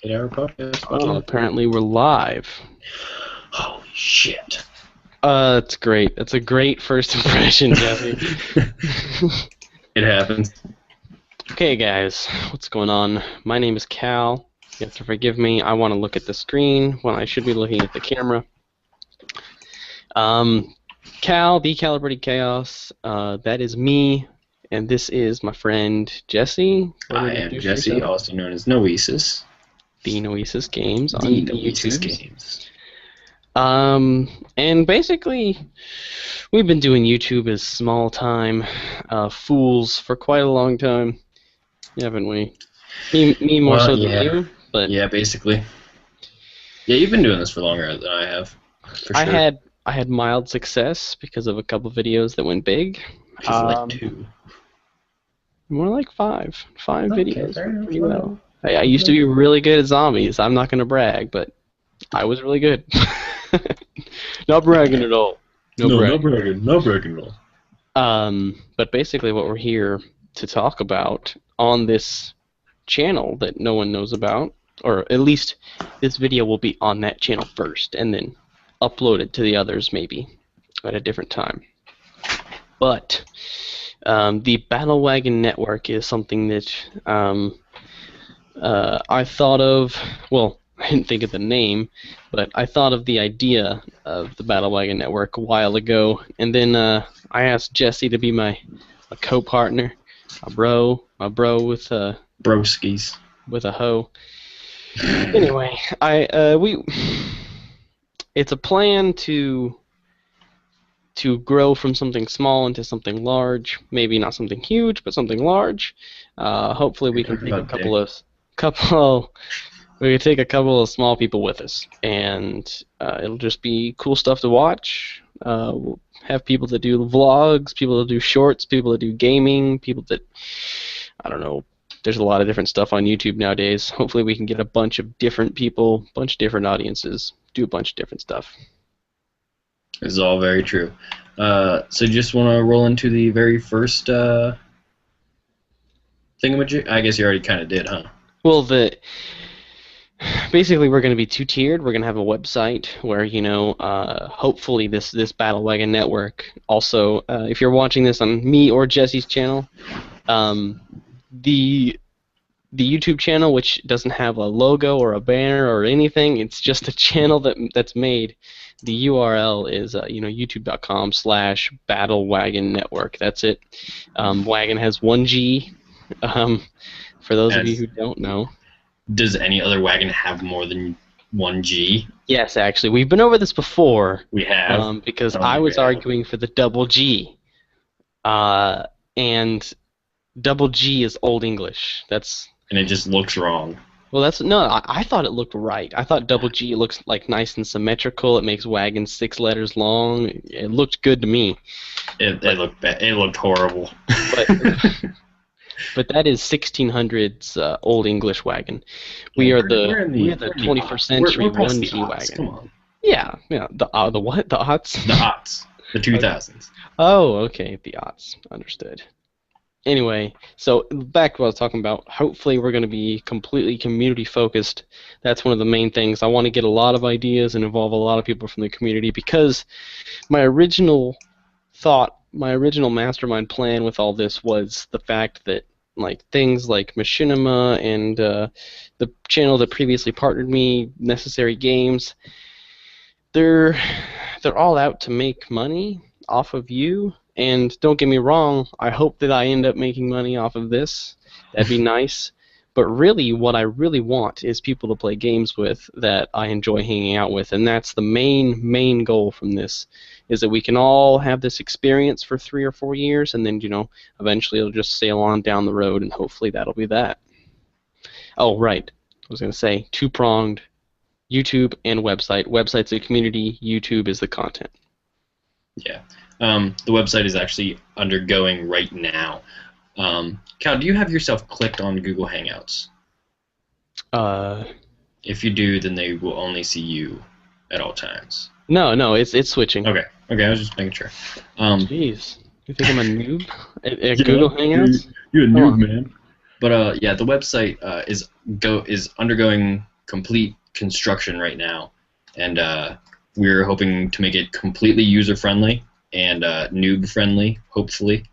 8-hour podcast. Oh, apparently we're live. Holy shit. It's great. That's a great first impression, Jesse. It happens. Okay, guys, what's going on? My name is Cal. You have to forgive me. I want to look at the screen when I should be looking at the camera. Cal, the Calibrated Chaos. That is me, and this is my friend Jesse. I am Jesse, also known as Noesis. The Noesis Games on The Noesis YouTube. Games. And basically, we've been doing YouTube as small-time fools for quite a long time, haven't we? Me more so than you, but yeah, basically. Yeah, you've been doing this for longer than I have. For sure. I had mild success because of a couple videos that went big. Which is like 2. More like 5. 5 videos. Fair Pretty enough. well. I used to be really good at zombies. I'm not going to brag, but I was really good. Not bragging at all. No bragging at all. But basically what we're here to talk about on this channel that no one knows about, or at least this video will be on that channel first, and then uploaded to the others maybe at a different time. But the BattleWagon network is something that I thought of. Well, I didn't think of the name, but I thought of the idea of the BattleWagon network a while ago, and then I asked Jesse to be my co-partner, my bro with Broskies. with a hoe. Anyway, it's a plan to grow from something small into something large. Maybe not something huge, but something large. Hopefully, we can take a couple of small people with us, and it'll just be cool stuff to watch. We'll have people that do vlogs, people that do shorts, people that do gaming, people that, I don't know, there's a lot of different stuff on YouTube nowadays. Hopefully we can get a bunch of different people, a bunch of different audiences, do a bunch of different stuff. This is all very true. So you just want to roll into the very first thingamajig? I guess you already kind of did, huh? Well, basically we're going to be two-tiered. We're going to have a website where, hopefully this BattleWagon network. Also, if you're watching this on me or Jesse's channel, the YouTube channel, which doesn't have a logo or a banner or anything, it's just a channel that's made. The URL is youtube.com/BattleWagon Network. That's it. Wagon has 1 G. For those of you who don't know. Does any other wagon have more than 1 G? Yes, actually, we've been over this before. We have. Because I was arguing for the double G. And double G is Old English. And it just looks wrong. Well, I thought it looked right. I thought double G looks like nice and symmetrical. It makes wagon 6 letters long. It looked good to me. It looked bad. It looked horrible. But that is 1600s Old English wagon. We are the 21st century 1G wagon. Come on. Yeah. The what? The aughts? The aughts. The 2000s. Oh, okay. The aughts. Understood. Anyway, so back to what I was talking about. Hopefully we're going to be completely community focused. That's one of the main things. I want to get a lot of ideas and involve a lot of people from the community, because my original mastermind plan with all this was the fact that things like Machinima and the channel that previously partnered me, Necessary Games, they're all out to make money off of you. And don't get me wrong, I hope that I end up making money off of this. That'd be nice. But really, what I really want is people to play games with that I enjoy hanging out with. And that's the main goal from this, is that we can all have this experience for 3 or 4 years, and then, eventually it'll just sail on down the road, and hopefully that'll be that. Oh, right. I was going to say, 2-pronged, YouTube and website. Website's the community, YouTube is the content. Yeah. The website is actually undergoing right now. Cal, do you have yourself clicked on Google Hangouts? If you do, then they will only see you at all times. No, it's switching. Okay, I was just making sure. Jeez, you think I'm a noob at Google Hangouts? You're a noob, man. But yeah, the website is undergoing complete construction right now, and we're hoping to make it completely user friendly and noob friendly. Hopefully,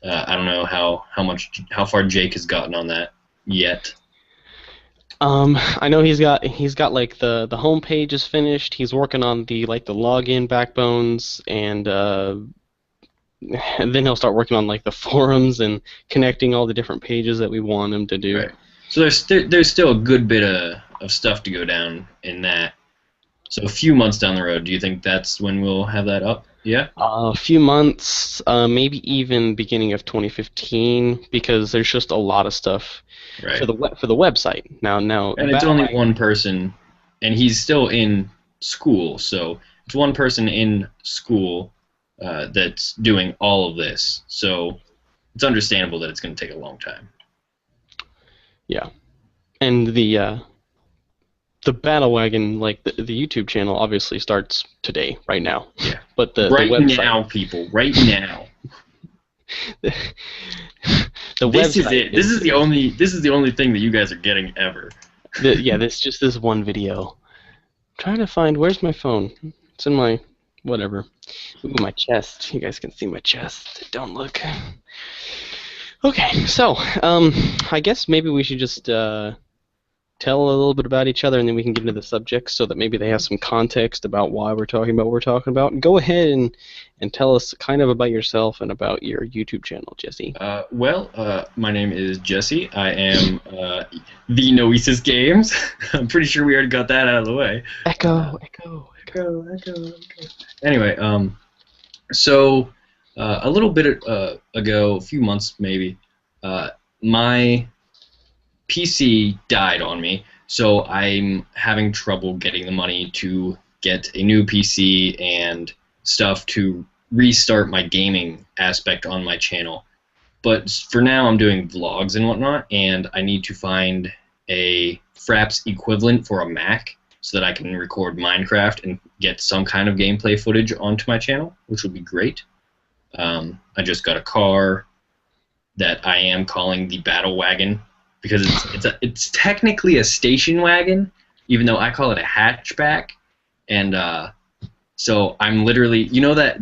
I don't know how far Jake has gotten on that yet. I know he's got like the homepage is finished. He's working on the login backbones, and then he'll start working on like the forums and connecting all the different pages that we want him to do. Right. So there's still a good bit of stuff to go down in that. So a few months down the road, do you think that's when we'll have that up? Yeah. A few months, maybe even beginning of 2015, because there's just a lot of stuff Right. for the website now. And it's only one person, and he's still in school, so it's one person in school that's doing all of this. So it's understandable that it's going to take a long time. Yeah, and the BattleWagon, like the YouTube channel, obviously starts today, right now. Yeah. But the Right website, now, people, right now. the This is website it. This is the only thing that you guys are getting ever. this one video. I'm trying to find, where's my phone? It's in my whatever. Ooh, my chest. You guys can see my chest. Don't look. Okay, so I guess maybe we should just tell a little bit about each other, and then we can get into the subject so that maybe they have some context about why we're talking about what we're talking about. Go ahead and tell us kind of about yourself and about your YouTube channel, Jesse. My name is Jesse. I am the Noesis Games. I'm pretty sure we already got that out of the way. Echo. Anyway, so a little bit ago, a few months maybe, my PC died on me, so I'm having trouble getting the money to get a new PC and stuff to restart my gaming aspect on my channel. But for now, I'm doing vlogs and whatnot, and I need to find a Fraps equivalent for a Mac so that I can record Minecraft and get some kind of gameplay footage onto my channel, which would be great. I just got a car that I am calling the BattleWagon, because it's technically a station wagon, even though I call it a hatchback, and so I'm literally, you know that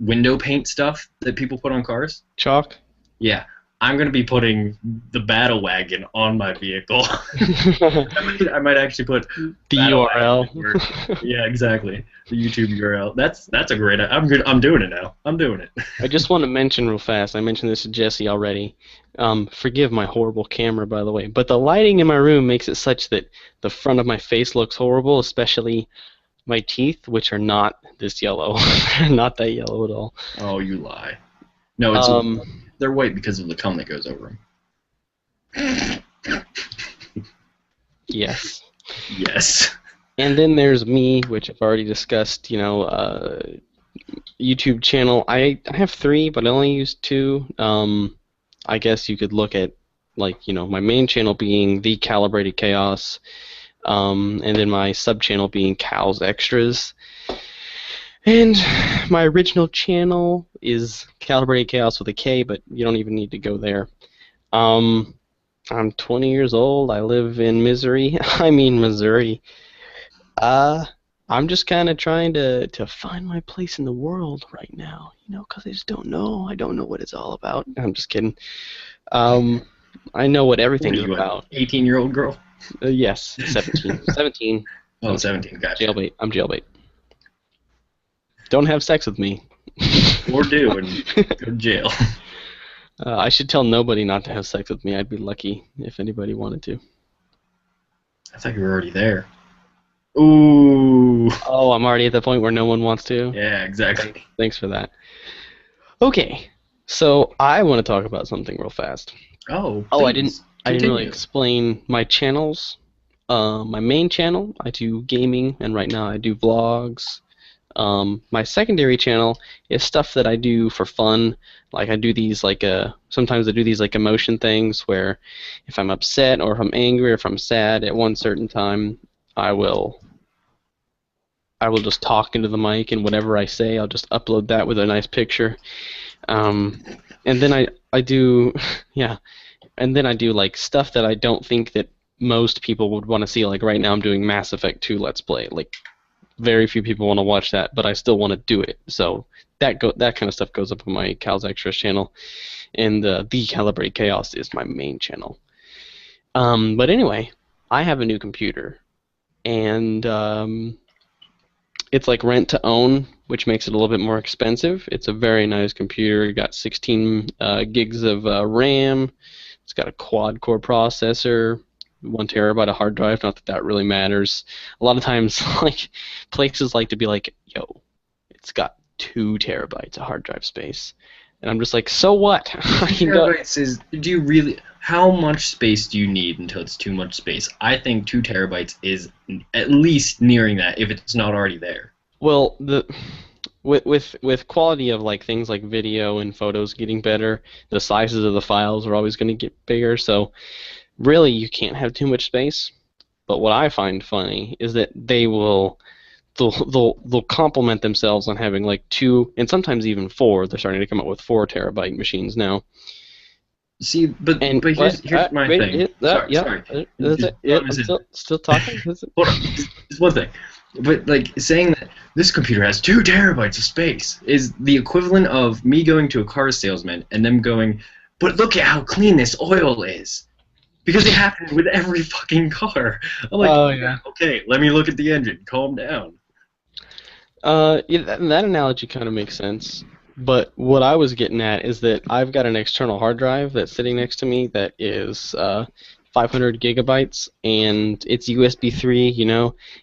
window paint stuff that people put on cars? Chalk? Yeah, I'm gonna be putting the BattleWagon on my vehicle. I might actually put the URL. Yeah, exactly. The YouTube URL. That's a great. I'm good. I'm doing it now. I'm doing it. I just want to mention real fast. I mentioned this to Jesse already. Forgive my horrible camera, by the way, but the lighting in my room makes it such that the front of my face looks horrible, especially my teeth, which are not this yellow. They're not that yellow at all. Oh, you lie. No, it's they're white because of the cum that goes over them. Yes. Yes. And then there's me, which I've already discussed. YouTube channel. I have 3, but I only use 2. I guess you could look at my main channel being The Calibrated Chaos, and then my sub channel being Cal's Extras. And my original channel is Calibrated Chaos with a K, but you don't even need to go there. I'm 20 years old. I live in Missouri. I'm just kind of trying to find my place in the world right now, because I just don't know. I don't know what it's all about. I'm just kidding. I know what everything is about. 18-year-old girl? Yes, 17. 17. Oh, 17, gotcha. Jailbait. I'm jailbait. Don't have sex with me. Or do, and go to jail. I should tell nobody not to have sex with me. I'd be lucky if anybody wanted to. I thought you were already there. Ooh. Oh, I'm already at the point where no one wants to? Yeah, exactly. Thanks for that. Okay, so I want to talk about something real fast. Oh, I didn't really explain my channels. My main channel, I do gaming, and right now I do vlogs. My secondary channel is stuff that I do for fun. Like I do these sometimes I do these emotion things where if I'm upset or if I'm angry or if I'm sad at one certain time, I will just talk into the mic, and whatever I say, I'll just upload that with a nice picture. And then I do, yeah, and then I do like stuff that I don't think that most people would want to see. Like right now, I'm doing Mass Effect 2 Let's Play. Like very few people want to watch that, but I still want to do it. So that kind of stuff goes up on my Cal's Extras channel, and the Calibrate Chaos is my main channel. But anyway, I have a new computer, and it's like rent to own, which makes it a little bit more expensive. It's a very nice computer. It got 16 gigs of RAM. It's got a quad-core processor, 1 terabyte of hard drive. Not that that really matters. A lot of times, like places like to be like, "Yo, it's got 2 terabytes of hard drive space," and I'm just like, "So what?" Terabytes is. Do you really? How much space do you need until it's too much space? I think 2 terabytes is at least nearing that, if it's not already there. Well, with quality of like things like video and photos getting better, the sizes of the files are always going to get bigger. So really, you can't have too much space. But what I find funny is that they'll compliment themselves on having like 2 and sometimes even 4. They're starting to come up with 4 terabyte machines now. See, but here's my thing. Sorry. I'm still talking. Hold on. It's one thing. But like saying that this computer has 2 terabytes of space is the equivalent of me going to a car salesman and them going, "But look at how clean this oil is." Because it happens with every fucking car. I'm like, oh, yeah. Okay, let me look at the engine. Calm down. Yeah, that analogy kind of makes sense. But what I was getting at is that I've got an external hard drive that's sitting next to me that is 500 gigabytes, and it's USB 3,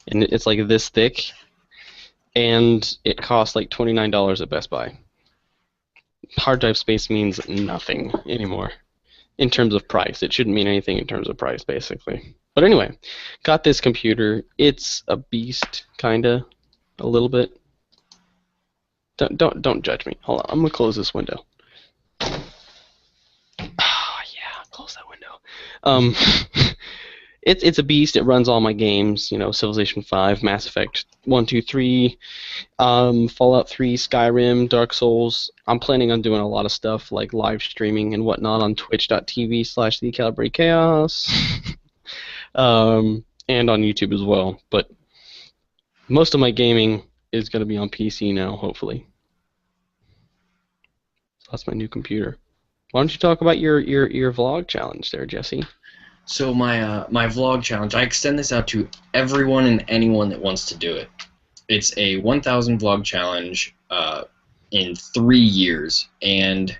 and it's like this thick, and it costs like $29 at Best Buy. Hard drive space means nothing anymore in terms of price. It shouldn't mean anything in terms of price, basically. But anyway, got this computer. It's a beast, kinda, a little bit. Don't judge me. Hold on, I'm gonna close this window. Yeah, close that window. It's a beast. It runs all my games. Civilization 5, Mass Effect 1, 2, 3, Fallout 3, Skyrim, Dark Souls. I'm planning on doing a lot of stuff like live streaming and whatnot on twitch.tv/thecalibratechaos, and on YouTube as well. But most of my gaming is going to be on PC now, hopefully. So that's my new computer. Why don't you talk about your vlog challenge there, Jesse? So my vlog challenge, I extend this out to everyone and anyone that wants to do it. It's a 1,000 vlog challenge in 3 years, and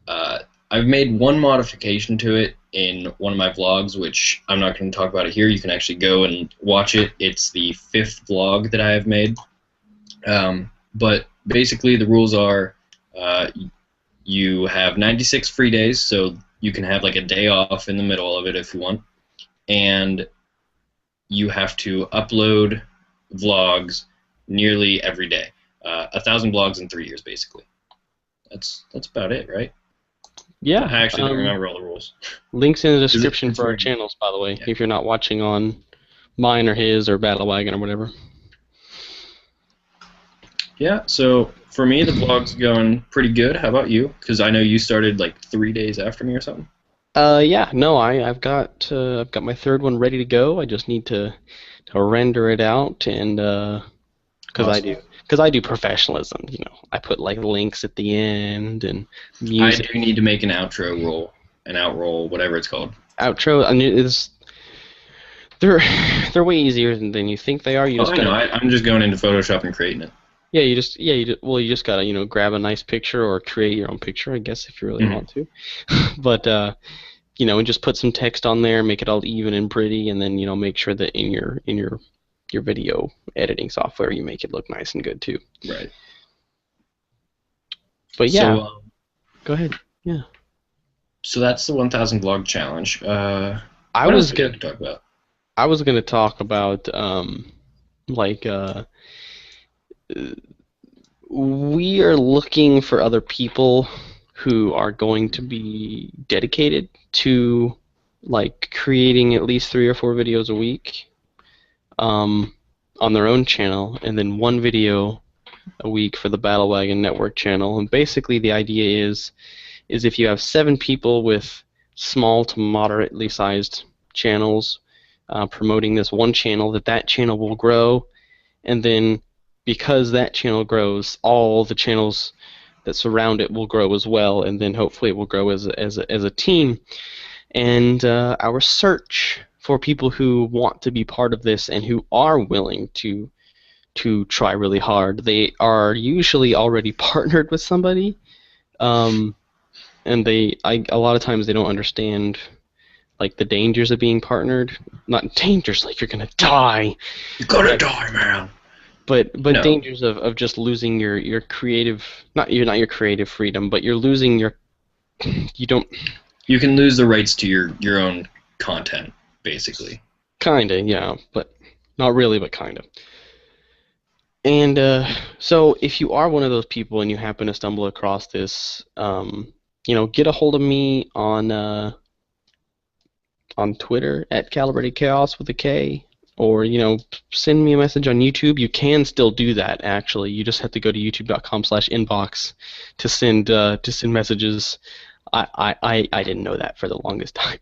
I've made one modification to it in one of my vlogs, which I'm not going to talk about it here. You can actually go and watch it. It's the 5th vlog that I have made. But basically the rules are you have 96 free days, so you can have like a day off in the middle of it if you want, and you have to upload vlogs nearly every day. 1,000 vlogs in 3 years, basically. That's about it, right? Yeah. I actually don't remember all the rules. Links in the description for our channels, by the way, yeah. If you're not watching on mine or his or BattleWagon or whatever. Yeah, so for me, the vlog's going pretty good. How about you? Because I know you started like 3 days after me or something. Yeah, no, I've got my 3rd one ready to go. I just need to render it out, and because I do professionalism, I put like links at the end and music. I do need to make an outro roll, whatever it's called. Outro, I mean, they're way easier than you think they are. I'm just going into Photoshop and creating it. Yeah, you just gotta grab a nice picture or create your own picture, I guess, if you really want to. But and just put some text on there, make it all even and pretty, and then make sure that in your video editing software you make it look nice and good too. Right. But yeah, so, go ahead. Yeah. So that's the 1,000 vlog challenge. I was going to talk about we are looking for other people who are going to be dedicated to creating at least 3 or 4 videos a week on their own channel, and then 1 video a week for the BattleWagon Network channel. And basically the idea is is if you have 7 people with small to moderately sized channels promoting this one channel, that channel will grow, and then because that channel grows, all the channels that surround it will grow as well, and then hopefully it will grow as a team. And our search for people who want to be part of this and who are willing to try really hard, they are usually already partnered with somebody, and a lot of times they don't understand like the dangers of being partnered. Not dangers like you're gonna die. You're gonna die, man. But No. dangers of just losing your creative, not your creative freedom, but you're losing your, you don't. You can lose the rights to your own content, basically. Kinda, yeah, but not really, but kinda. And so if you are one of those people and you happen to stumble across this, get a hold of me on Twitter at Calibrated Chaos with a K, or send me a message on YouTube. You can still do that, actually. You just have to go to youtube.com/inbox to send messages. I didn't know that for the longest time.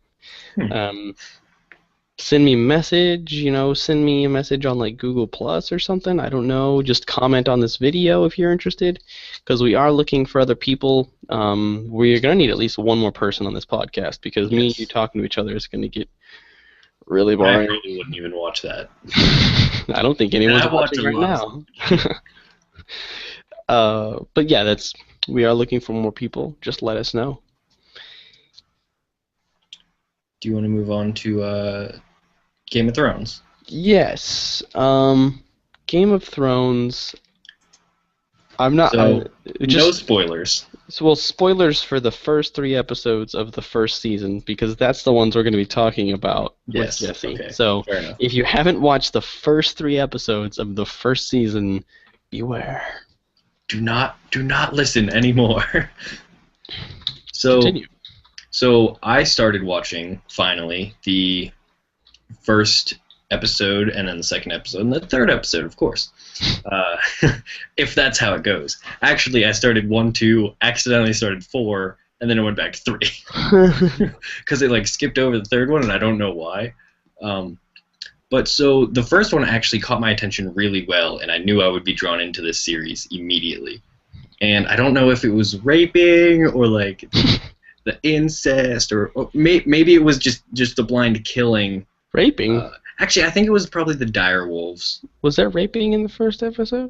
Send me a message, send me a message on like Google Plus or something. I don't know. Just comment on this video if you're interested, because we are looking for other people. We're gonna need at least one more person on this podcast, because me and you talking to each other is gonna get really boring. I really wouldn't even watch that. I don't think anyone's watching right now. But yeah, we are looking for more people. Just let us know. Do you want to move on to Game of Thrones? Yes. Game of Thrones. I'm not. So, no spoilers. Well, spoilers for the first 3 episodes of the first season, because that's the ones we're going to be talking about with Jesse. Okay, so, fair enough. If you haven't watched the first 3 episodes of the first season, beware. Do not listen anymore. So. Continue. So I started watching, finally, the first episode, and then the second episode, and the third episode, of course. If that's how it goes. Actually, I started 1, 2, accidentally started 4, and then it went back to 3. Because it skipped over the third one, and I don't know why. But so the first one actually caught my attention really well, and I knew I would be drawn into this series immediately. And I don't know if it was raping or the incest, or maybe it was just the blind killing. Raping? Actually, I think it was probably the dire wolves. Was there raping in the first episode?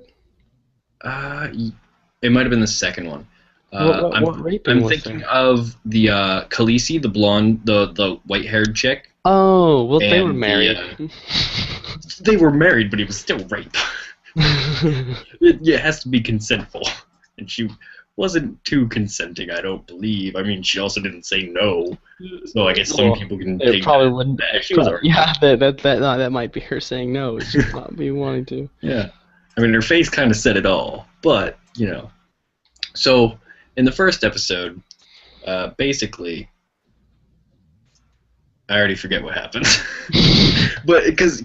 It might have been the second one. What raping was thinking there? of the Khaleesi, the blonde, the white-haired chick. Oh, well, they And were married. They were married, but it was still rape. It has to be consentful, and she wasn't too consenting, I don't believe. I mean, she also didn't say no, so I guess some people can take probably that. wouldn't. She was already. Yeah, that might be her saying no. It's just not me wanting to. Yeah, I mean, her face kind of said it all, but So in the first episode, basically, I already forget what happened. But because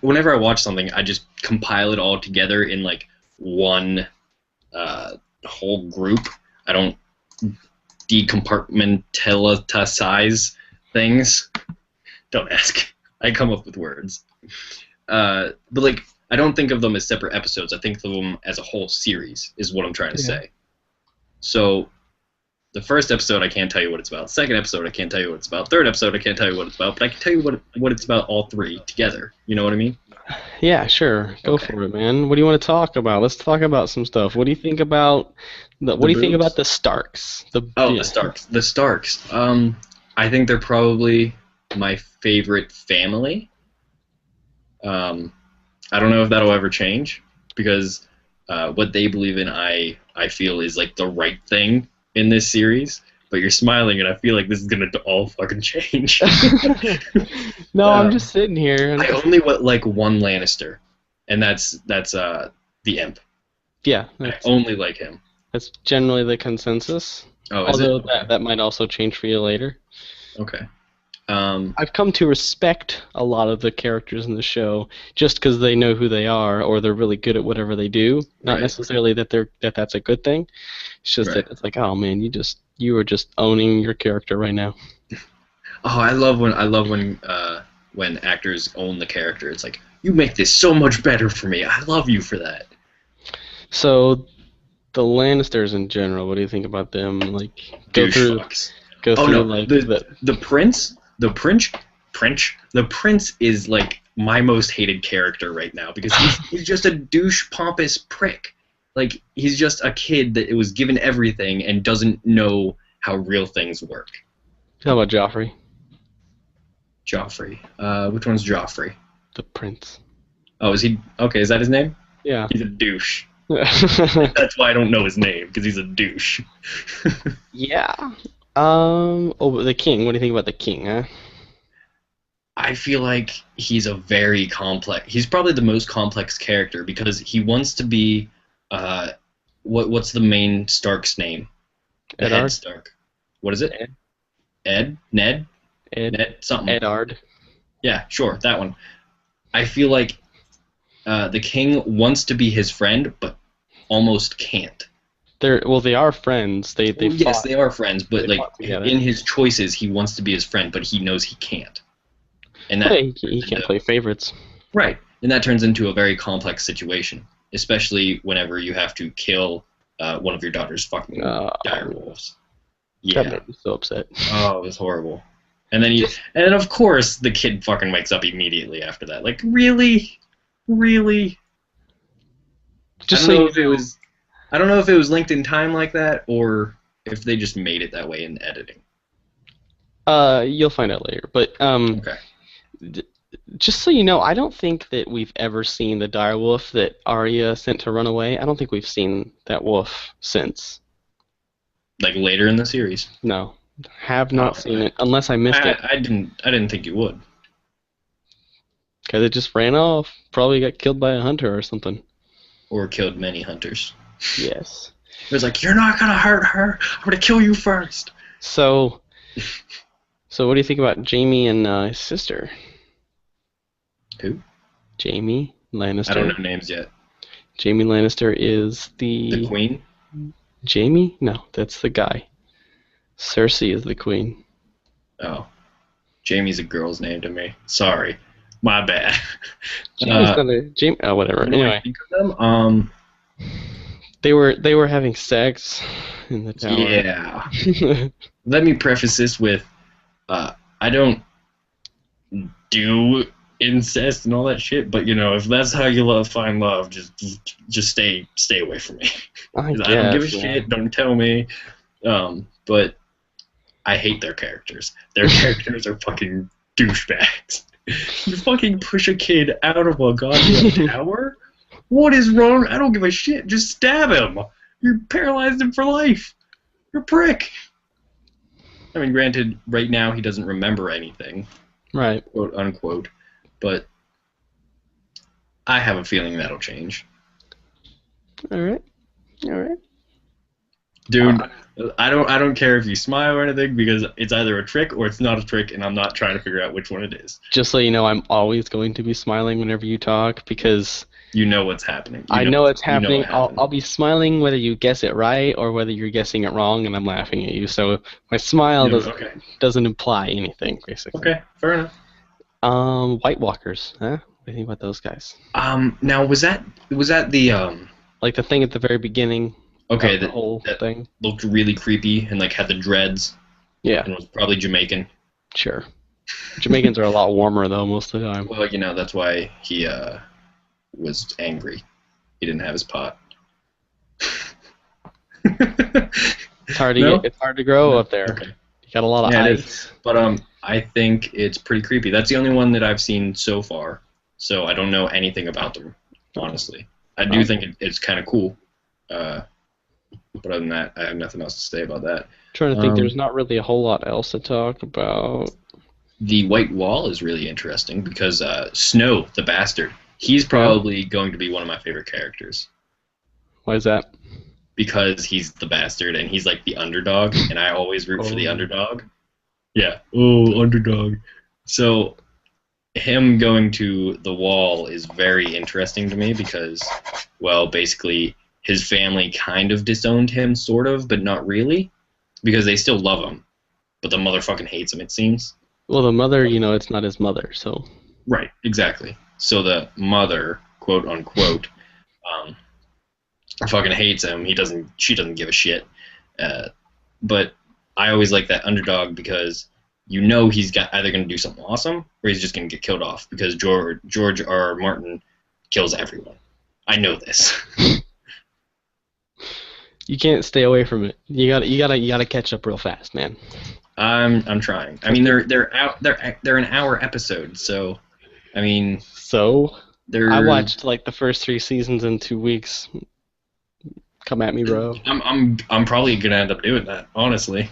whenever I watch something, I just compile it all together in one whole group. I don't decompartmentalize things. Don't ask. I come up with words. But I don't think of them as separate episodes. I think of them as a whole series, is what I'm trying to say. So the first episode, I can't tell you what it's about. Second episode, I can't tell you what it's about. Third episode, I can't tell you what it's about. But I can tell you what it's about all 3 together. You know what I mean? Yeah, sure. Go for it, man. What do you want to talk about? Let's talk about some stuff. What do you think about the Starks? The Starks. The Starks. I think they're probably my favorite family. I don't know if that'll ever change, because what they believe in, I feel is the right thing in this series. But you're smiling, and I feel like this is gonna all fucking change. No, I'm just sitting here. I only like one Lannister, and that's the Imp. Yeah, I only like him. That's generally the consensus. Oh, is although it? Okay. that might also change for you later. Okay. I've come to respect a lot of the characters in the show just because they know who they are, or they're really good at whatever they do. Not necessarily that that's a good thing. It's just that it's oh man, you just You are just owning your character right now. Oh, I love when actors own the character. It's like, you make this so much better for me. I love you for that. So, the Lannisters in general, what do you think about them? Like, Douche fucks. go Oh through no, like the prince is like my most hated character right now because he's just a douche pompous prick. Like, he's just a kid that was given everything and doesn't know how real things work. How about Joffrey? Joffrey. Which one's Joffrey? The prince. Oh, is he? Okay, is that his name? Yeah. He's a douche. That's why I don't know his name, because he's a douche. Yeah. Oh, but the king. What do you think about the king, huh? I feel like he's a very complex. He's probably the most complex character because he wants to be. What's the main Stark's name? The Eddard? head Stark. What is it? Ed? Ned? Ned something. Eddard. Yeah, sure, that one. I feel like the king wants to be his friend, but almost can't. They are friends. They Well, yes, fought. they are friends, but They like fought together. in his choices, he wants to be his friend, but he knows he can't. And that He can't play favorites. right, and that turns into a very complex situation, especially whenever you have to kill one of your daughter's fucking direwolves. Yeah. That made me so upset. Oh, it was horrible. And then of course the kid fucking wakes up immediately after that. Like, really? Just I so don't know you if it was I don't know if it was linked in time like that or if they just made it that way in editing. You'll find out later. But Okay. just so you know, I don't think that we've ever seen the direwolf that Arya sent to run away. I don't think we've seen that wolf since. Like later in the series. No, have not seen it unless I missed it. I didn't think you would. Because it just ran off. Probably got killed by a hunter or something. Or killed many hunters. Yes. It was like, you're not gonna hurt her. I'm gonna kill you first. So what do you think about Jaime and his sister? Who? Jaime Lannister. I don't know names yet. Jaime Lannister is The queen? Jaime? No, that's the guy. Cersei is the queen. Oh. Jamie's a girl's name to me. Sorry. My bad. Jaime's not a Jaime. Oh, whatever. What do I Anyway, think of them? they were having sex in the tower. Yeah. Let me preface this with, I don't do incest and all that shit, but you know, if that's how you find love, just stay away from me. I don't give a shit. Don't tell me. But I hate their characters. Their characters are fucking douchebags. You fucking push a kid out of a goddamn tower? What is wrong? I don't give a shit. Just stab him. You paralyzed him for life. You're a prick. I mean, granted, right now he doesn't remember anything, Right. quote unquote, but I have a feeling that'll change. All right. Dude, I don't care if you smile or anything because it's either a trick or it's not a trick, and I'm not trying to figure out which one it is. Just so you know, I'm always going to be smiling whenever you talk because You know what's happening. I know it's happening. what happened. I'll be smiling whether you guess it right or whether you're guessing it wrong, and I'm laughing at you. So my smile Okay. doesn't imply anything, basically. Okay, fair enough. White Walkers, huh? What do you think about those guys? Now was that the Like the thing at the very beginning. okay, The whole that thing. looked really creepy and like had the dreads Yeah, and was probably Jamaican. sure. Jamaicans are a lot warmer though most of the time. Well, you know, that's why he was angry. He didn't have his pot. It's hard to No? it's hard to grow up there. Okay. You got a lot of Yeah, it ice. But I think it's pretty creepy. That's the only one that I've seen so far. So I don't know anything about them, honestly. I do think it's kind of cool. But other than that, I have nothing else to say about that. Trying to think, there's not really a whole lot else to talk about. The White Wall is really interesting because Snow, the bastard, he's probably going to be one of my favorite characters. Why is that? Because he's the bastard and he's like the underdog, and I always root for the underdog. Yeah. Oh, underdog. So him going to the Wall is very interesting to me because, well, basically his family kind of disowned him, sort of, but not really. because they still love him, but the mother fucking hates him, it seems. Well, the mother, it's not his mother, so. Right, exactly. So the mother, quote unquote, fucking hates him. She doesn't give a shit. But I always like that underdog because he's either going to do something awesome or he's just going to get killed off because George R. Martin kills everyone. I know this. You can't stay away from it. You gotta catch up real fast, man. I'm trying. I mean, they're an hour episode, so I mean. So I watched like the first 3 seasons in 2 weeks. Come at me, bro. I'm probably gonna end up doing that, honestly.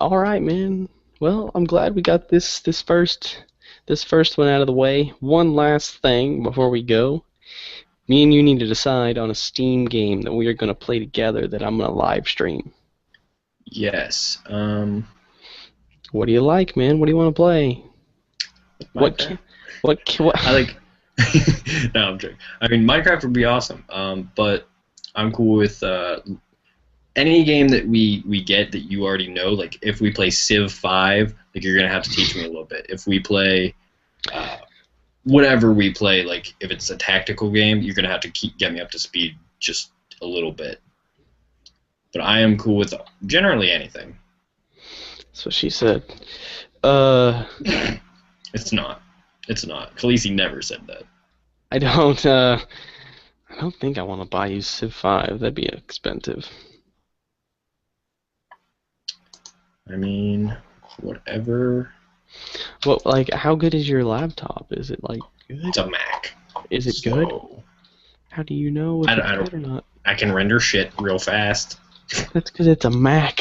All right, man. Well, I'm glad we got this first one out of the way. One last thing before we go. Me and you need to decide on a Steam game that we are going to play together that I'm going to live stream. Yes. What do you like, man? What do you want to play? What? I like. No, I'm joking. I mean, Minecraft would be awesome. But I'm cool with any game that we get that you already know. Like if we play Civ 5, like you're gonna have to teach me a little bit. If we play. Whatever we play, like if it's a tactical game, you're gonna have to get me up to speed just a little bit. But I am cool with generally anything. That's what she said. It's not. Khaleesi never said that. I don't think I want to buy you Civ 5. That'd be expensive. I mean, whatever. Well, like, how good is your laptop? Is it, like, good? It's a Mac. Is it good? How do you know if it's good or not? I can render shit real fast. That's because it's a Mac.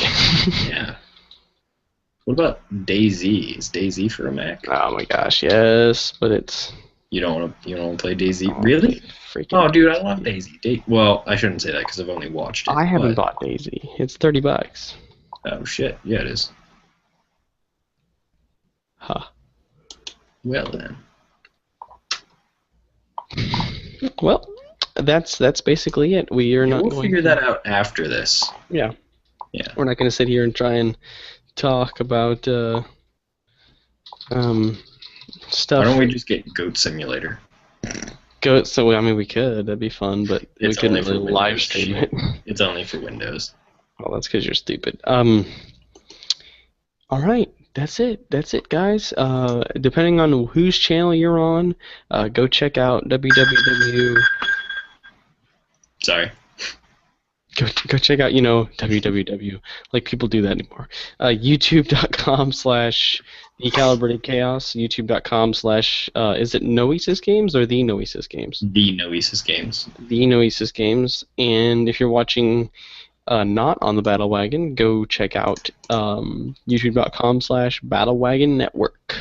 Yeah. What about DayZ? Is DayZ for a Mac? Oh my gosh, yes, but it's... You don't want to play DayZ? Really? Freaking... Oh, dude, I love DayZ. Well, I shouldn't say that because I've only watched it. I haven't bought DayZ. It's $30. Oh, shit. Yeah, it is. Huh. Well then. Well, that's basically it. We'll figure that out after this. Yeah. Yeah. We're not going to sit here and try and talk about stuff. Why don't we just get Goat Simulator? So I mean, we could. That'd be fun, but we couldn't really live stream it. It's only for Windows. Well, that's because you're stupid. All right. That's it, guys. Depending on whose channel you're on, go check out www. Sorry. Go check out, www. Like people do that anymore. YouTube.com/thecalibrated chaos. YouTube.com/ is it Noesis Games or the Noesis Games? The Noesis Games. The Noesis Games. And if you're watching. Not on the BattleWagon, go check out youtube.com/BattleWagon Network.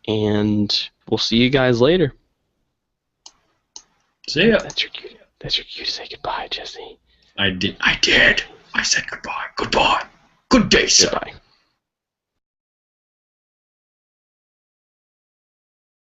And we'll see you guys later. See ya. That's your cue to say goodbye, Jesse. I did. I said goodbye. Goodbye. Good day, sir. Goodbye.